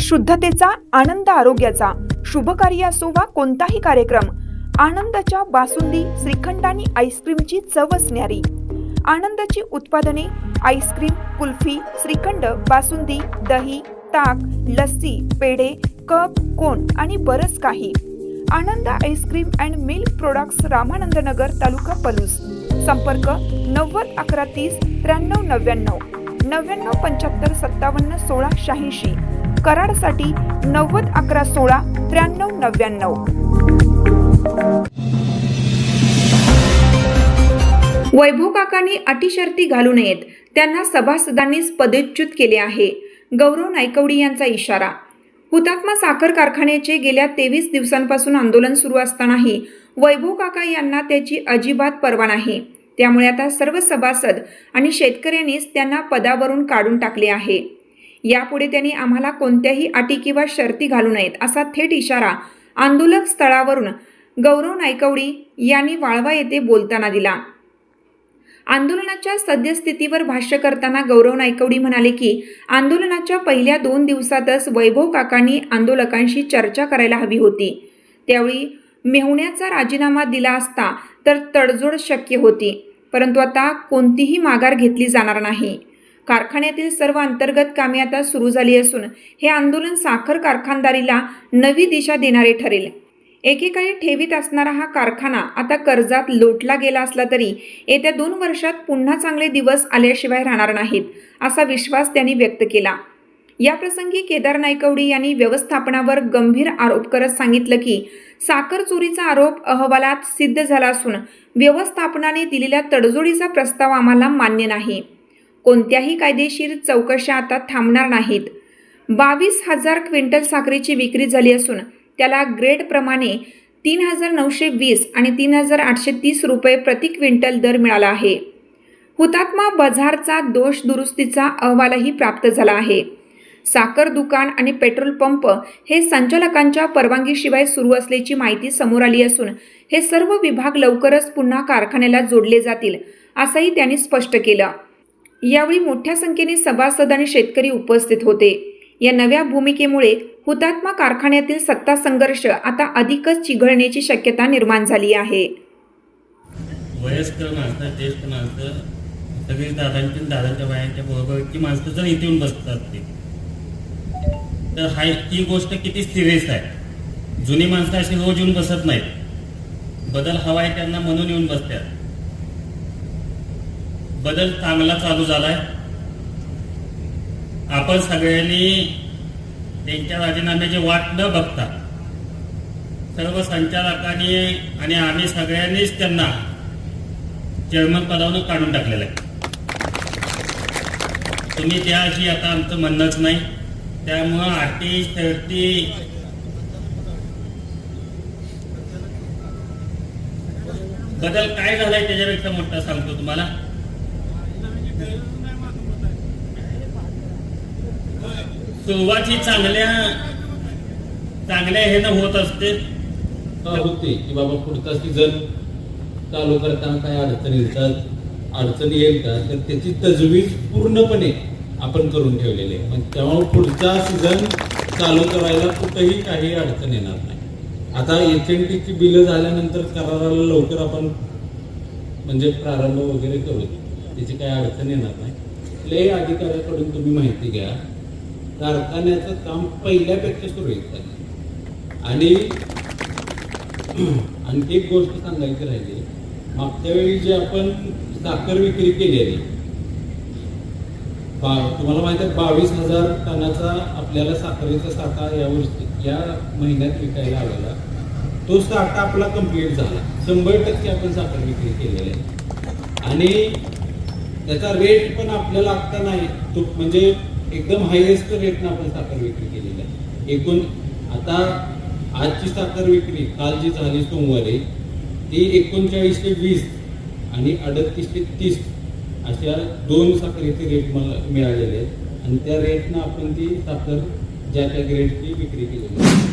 शुद्धतेचा, आनंद आरोग्याचा, शुभ कार्य असो वा कोणताही कार्यक्रम, आनंदाच्या बासुंदी, श्रीखंड आणि आईस्क्रीमची चव असणारी आनंदाची उत्पादने, आईस्क्रीम, कुल्फी, श्रीखंड, बासुंदी, दही, ताक, लस्सी, पेढे, कप, कोन आणि बरंच काही. Anand ice cream and milk products, Ramanand Nagar, taluka Palus. संपर्क 90 11 30 93 99 99 75 57 16 86. कराडसाठी 90 11 16 93 99. वैभव काकांनी अटी शर्ती घालू नयेत, त्यांना सभासदांनीच पदच्युत केले आहे. गौरव नायकवडी यांचा इशारा. हुतात्मा साखर कारखान्याचे गेल्या 23 दिवसांपासून आंदोलन सुरू असतानाही वैभव काका यांना त्याची अजिबात पर्वा नाही. त्यामुळे आता सर्व सभासद आणि शेतकऱ्यांनीच त्यांना पदावरून काढून टाकले आहे. यापुढे त्यांनी आम्हाला कोणत्याही अटी किंवा शर्ती घालू नयेत असा थेट इशारा आंदोलक स्थळावरून गौरव नायकवडी यांनी वाळवा येथे बोलताना दिला. आंदोलनाच्या सद्यस्थितीवर भाष्य करताना गौरव नायकवडी म्हणाले की आंदोलनाच्या पहिल्या 2 दिवसातच वैभव काकांनी आंदोलकांशी चर्चा करायला हवी होती. त्यावेळी मेहुण्याचा राजीनामा दिला असता तर तडजोड शक्य होती, परंतु आता कोणतीही माघार घेतली जाणार नाही. कारखान्यातील सर्व अंतर्गत कामे आता सुरू झाली असून हे आंदोलन साखर कारखानदारीला नवी दिशा देणारे ठरेल. एकेकाळी ठेवीत असणारा हा कारखाना आता कर्जात लोटला गेला असला तरी येत्या 2 वर्षात पुन्हा चांगले दिवस आल्याशिवाय राहणार नाहीत असा विश्वास त्यांनी व्यक्त केला. याप्रसंगी केदार नायकवडी यांनी व्यवस्थापनावर गंभीर आरोप करत सांगितलं की साखर चोरीचा आरोप अहवालात सिद्ध झाला असून व्यवस्थापनाने दिलेल्या तडजोडीचा प्रस्ताव आम्हाला मान्य नाही. कोणत्याही कायदेशीर चौकशा आता थांबणार नाहीत. 22,000 क्विंटल साखरेची विक्री झाली असून त्याला ग्रेडप्रमाणे 3,920 आणि 3,830 रुपये प्रति क्विंटल दर मिळाला आहे. हुतात्मा बझारचा दोष दुरुस्तीचा अहवालही प्राप्त झाला आहे. साखर दुकान आणि पेट्रोल पंप हे संचालकांच्या परवानगीशिवाय सुरू असल्याची माहिती समोर आली असून हे सर्व विभाग लवकरच पुन्हा कारखान्याला जोडले जातील असंही त्यांनी स्पष्ट केलं. यावेळी मोठ्या संख्येने सभासद आणि शेतकरी उपस्थित होते. या नव्या भूमिकेमुळे हुतात्मा कारखान्यातील सत्ता संघर्ष आता अधिकच चिघळण्याची शक्यता निर्माण झाली आहे. वयस्कर माणसं, ज्येष्ठ माणसं, सगळी दादांच्या बायांच्या बरोबरची माणसं जर इथे येऊन बसतात तर ही गोष्ट किती सिरियस आहे. जुनी माणसं अशी रोज येऊन बसत नाहीत. बदल हवा आहे त्यांना म्हणून येऊन बसतात. बदल चांगला चालू झालाय. आपण सगळ्यांनी त्यांच्या राजीनाम्याची वाट न बघता सर्व संचालकांनी आणि आम्ही सगळ्यांनीच त्यांना चेअरमन पदावरून काढून टाकलेलं आहे. तुम्ही त्या अशी आता आमचं म्हणणंच नाही. त्यामुळं अटी शर्ती बदल काय झालाय त्याच्यापेक्षा मोठा सांगतो तुम्हाला. सुरुवात ही चांगल्या ह्यानं होत असते. होते की बाबा पुढचा सीझन चालू करताना काय अडचणी येतात, अडचणी येईल का, तर त्याची तजवीज पूर्णपणे आपण करून ठेवलेली आहे. त्यामुळे पुढचा सीझन चालू करायला कुठेही काही अडचण येणार नाही. आता HNTची बिलं झाल्यानंतर कराराला लवकर आपण म्हणजे प्रारंभ वगैरे करू, त्याची काही अडचण येणार नाही. कुठल्याही अधिकाऱ्याकडून तुम्ही माहिती घ्या, कारखान्याचं काम पहिल्यापेक्षा सुरळीत झालं. आणि आणखी एक गोष्ट सांगायची राहिली, मागच्या वेळी जे आपण साखर विक्री केलेली, तुम्हाला माहिती आहे 22,000 टनाचा आपल्याला साखरेचा साठा या महिन्यात विकायला आलेला. तो साठा आपला कंप्लीट झाला. 100% आपण साखर विक्री केलेली आहे. आणि त्याचा रेट पण आपल्याला आता नाही, तो म्हणजे एकदम हायएस्ट रेटनं आपण साखर विक्री केलेली आहे. एकूण आता आजची साखर विक्री काल जी झाली सोमवारी ती 3920 आणि 3830 अशा 2 साखरेचे रेट मला मिळालेले आहेत. आणि त्या रेटनं आपण ती साखर ज्या त्या ग्रेडची विक्री केलेली आहे.